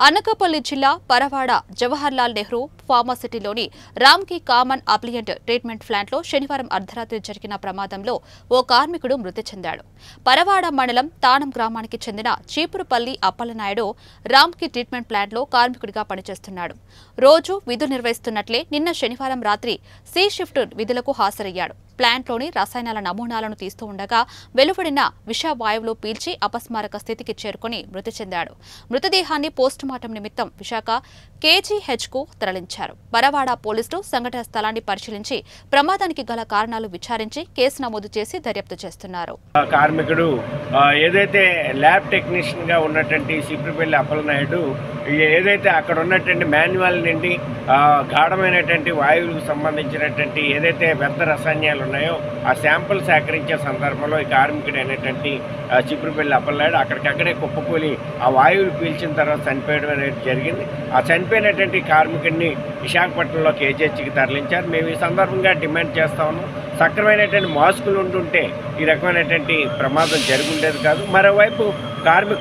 అనకాపల్లి జిల్లా Paravada Jawaharlal Nehru ఫార్మాసిటీలోని Ramky common అప్లియంట్ treatment ప్లాంట్లో శనివారం అర్ధరాత్రి జరిగిన ప్రమాదంలో ఓ కార్మికుడు మృతి చెందాడు. పరవాడ మండలం తానం గ్రామానికి చెందిన చీపురుపల్లి అప్పలనాయుడు రామ్కీ ట్రీట్మెంట్ ప్లాంట్లో కార్మికుడిగా పనిచేస్తున్నాడు. రోజు విధులు నిర్వహిస్తున్నట్లే నిన్న శనివారం రాత్రి సి షిఫ్ట్ విధులకు హాజరయ్యాడు. ప్లాంట్లోని రసాయనాల నమూనాలను తీస్తూ ఉండగా వెలువడిన విషవాయువులు పీల్చి అపస్మారక స్థితికి చేరుకుని మృతి చెందాడు. మృతదేహాన్ని పోస్టుమార్టం నిమిత్తం విశాఖ కేజీహెచ్కు తరలించారు. పరవాడ పోలీసులు సంఘటన స్థలాన్ని పరిశీలించి ప్రమాదానికి గల కారణాలు విచారించి కేసు నమోదు చేసి దర్యాప్తు చేస్తున్నారు. కార్మికుడు ఏదైతే ల్యాబ్ టెక్నీషియన్ గా ఉన్నటువంటి చీపురుపల్లి అప్పలనాయుడు ఏదైతే అక్కడ ఉన్నటువంటి మాన్యువల్ నుండి గాఢమైనటువంటి వాయువులకు సంబంధించినటువంటి ఏదైతే వ్యర్థ రసాయనాలు ఉన్నాయో ఆ శాంపుల్ సేకరించే సందర్భంలో ఈ కార్మికుడు అయినటువంటి చీపురుపల్లి అప్పలనాయుడు అక్కడికక్కడే కుప్పకూలి ఆ వాయువులు పీల్చిన తర్వాత చనిపోయడం అనేది జరిగింది. ఆ చనిపోయినటువంటి కార్మికుడిని విశాఖపట్నంలో కేజీహెచ్కి తరలించారు. మేము ఈ సందర్భంగా డిమాండ్ చేస్తా ఉన్నాం, సక్రమైనటువంటి మాస్కులు ఉంటుంటే ఈ రకమైనటువంటి ప్రమాదం జరుగుండేది కాదు. మరోవైపు కార్మిక